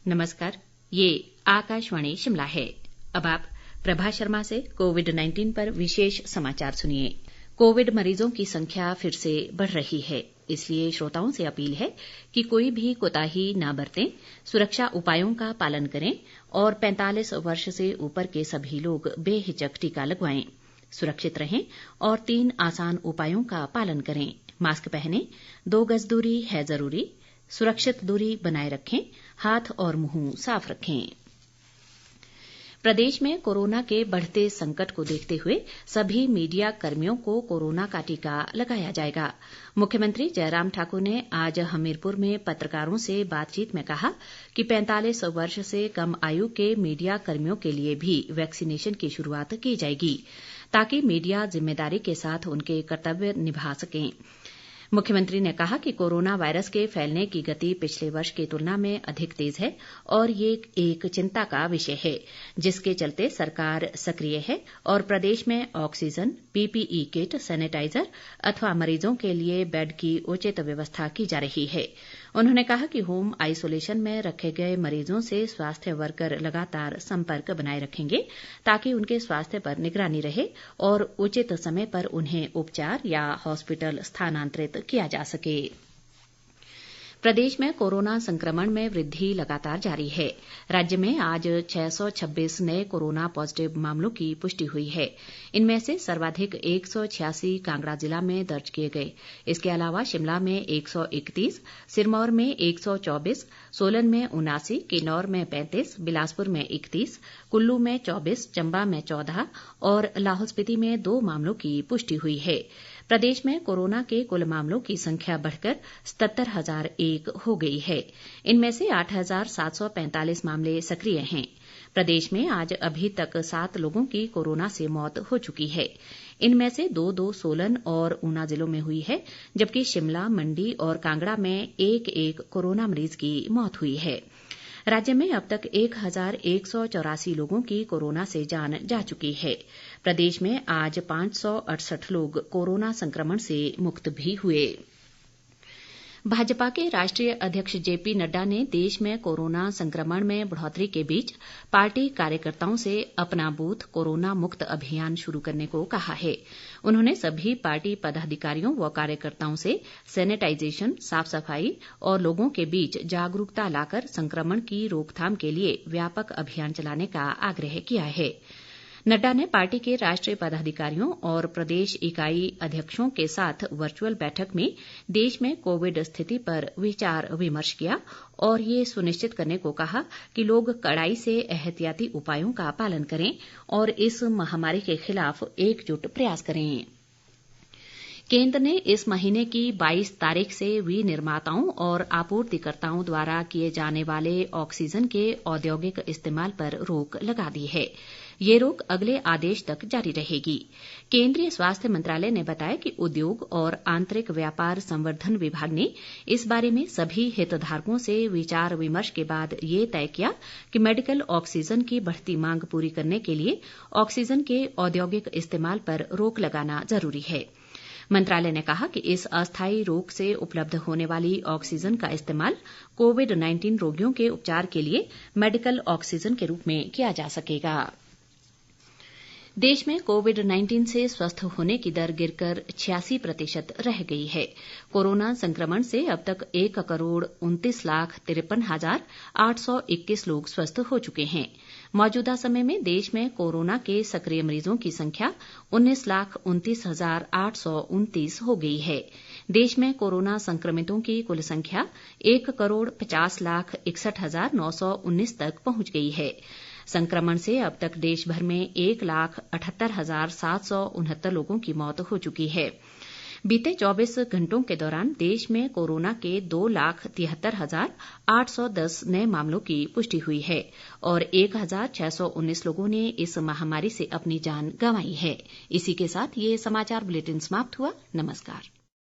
नमस्कार, ये आकाशवाणी शिमला है। अब आप प्रभा शर्मा से कोविड-19 पर विशेष समाचार सुनिए। कोविड मरीजों की संख्या फिर से बढ़ रही है, इसलिए श्रोताओं से अपील है कि कोई भी कोताही न बरतें, सुरक्षा उपायों का पालन करें और 45 वर्ष से ऊपर के सभी लोग बेहिचक टीका लगवाएं। सुरक्षित रहें और 3 आसान उपायों का पालन करें। मास्क पहनें, 2 गज दूरी है जरूरी, सुरक्षित दूरी बनाए रखें, हाथ और मुंह साफ रखें। प्रदेश में कोरोना के बढ़ते संकट को देखते हुए सभी मीडिया कर्मियों को कोरोना का टीका लगाया जाएगा। मुख्यमंत्री जयराम ठाकुर ने आज हमीरपुर में पत्रकारों से बातचीत में कहा कि 45 वर्ष से कम आयु के मीडिया कर्मियों के लिए भी वैक्सीनेशन की शुरुआत की जाएगी, ताकि मीडिया जिम्मेदारी के साथ उनके कर्तव्य निभा सकें। मुख्यमंत्री ने कहा कि कोरोना वायरस के फैलने की गति पिछले वर्ष की तुलना में अधिक तेज है और ये एक चिंता का विषय है, जिसके चलते सरकार सक्रिय है और प्रदेश में ऑक्सीजन, पीपीई किट, सैनिटाइजर अथवा मरीजों के लिए बेड की उचित व्यवस्था की जा रही है। उन्होंने कहा कि होम आइसोलेशन में रखे गए मरीजों से स्वास्थ्य वर्कर लगातार संपर्क बनाए रखेंगे, ताकि उनके स्वास्थ्य पर निगरानी रहे और उचित समय पर उन्हें उपचार या हॉस्पिटल स्थानांतरित किया जा सके। प्रदेश में कोरोना संक्रमण में वृद्धि लगातार जारी है। राज्य में आज 626 नए कोरोना पॉजिटिव मामलों की पुष्टि हुई है। इनमें से सर्वाधिक 186 कांगड़ा जिला में दर्ज किए गए। इसके अलावा शिमला में 131, सिरमौर में 124, सोलन में 79, किन्नौर में 35, बिलासपुर में 31, कुल्लू में 24, चंबा में 14 और लाहौल स्पीति में 2 मामलों की पुष्टि हुई है। प्रदेश में कोरोना के कुल मामलों की संख्या बढ़कर 77,001 हो गई है। इनमें से 8,745 मामले सक्रिय हैं। प्रदेश में आज अभी तक 7 लोगों की कोरोना से मौत हो चुकी है। इनमें से 2 सोलन और ऊना जिलों में हुई है, जबकि शिमला, मंडी और कांगड़ा में 1-1 कोरोना मरीज की मौत हुई है। राज्य में अब तक 1,184 लोगों की कोरोना से जान जा चुकी है। प्रदेश में आज 568 लोग कोरोना संक्रमण से मुक्त भी हुए। भाजपा के राष्ट्रीय अध्यक्ष जेपी नड्डा ने देश में कोरोना संक्रमण में बढ़ोतरी के बीच पार्टी कार्यकर्ताओं से अपना बूथ कोरोना मुक्त अभियान शुरू करने को कहा है। उन्होंने सभी पार्टी पदाधिकारियों व कार्यकर्ताओं से सैनिटाइजेशन, साफ सफाई और लोगों के बीच जागरूकता लाकर संक्रमण की रोकथाम के लिए व्यापक अभियान चलाने का आग्रह किया है। नड्डा ने पार्टी के राष्ट्रीय पदाधिकारियों और प्रदेश इकाई अध्यक्षों के साथ वर्चुअल बैठक में देश में कोविड स्थिति पर विचार विमर्श किया और ये सुनिश्चित करने को कहा कि लोग कड़ाई से एहतियाती उपायों का पालन करें और इस महामारी के खिलाफ एकजुट प्रयास करें। केंद्र ने इस महीने की 22 तारीख से विनिर्माताओं और आपूर्तिकर्ताओं द्वारा किए जाने वाले ऑक्सीजन के औद्योगिक इस्तेमाल पर रोक लगा दी है। ये रोक अगले आदेश तक जारी रहेगी। केंद्रीय स्वास्थ्य मंत्रालय ने बताया कि उद्योग और आंतरिक व्यापार संवर्धन विभाग ने इस बारे में सभी हितधारकों से विचार विमर्श के बाद ये तय किया कि मेडिकल ऑक्सीजन की बढ़ती मांग पूरी करने के लिए ऑक्सीजन के औद्योगिक इस्तेमाल पर रोक लगाना जरूरी है। मंत्रालय ने कहा कि इस अस्थायी रोक से उपलब्ध होने वाली ऑक्सीजन का इस्तेमाल कोविड-19 रोगियों के उपचार के लिए मेडिकल ऑक्सीजन के रूप में किया जा सकेगा। देश में कोविड-19 से स्वस्थ होने की दर गिरकर 86% रह गई है। कोरोना संक्रमण से अब तक 1,29,53,821 लोग स्वस्थ हो चुके हैं। मौजूदा समय में देश में कोरोना के सक्रिय मरीजों की संख्या 19,29,829 हो गई है। देश में कोरोना संक्रमितों की कुल संख्या 1,50,61,919 तक पहुंच गई है। संक्रमण से अब तक देश भर में 1,78,769 लोगों की मौत हो चुकी है। बीते 24 घंटों के दौरान देश में कोरोना के 2,73,810 नए मामलों की पुष्टि हुई है और 1,619 लोगों ने इस महामारी से अपनी जान गंवाई है। इसी के साथ ये समाचार बुलेटिन समाप्त हुआ। नमस्कार।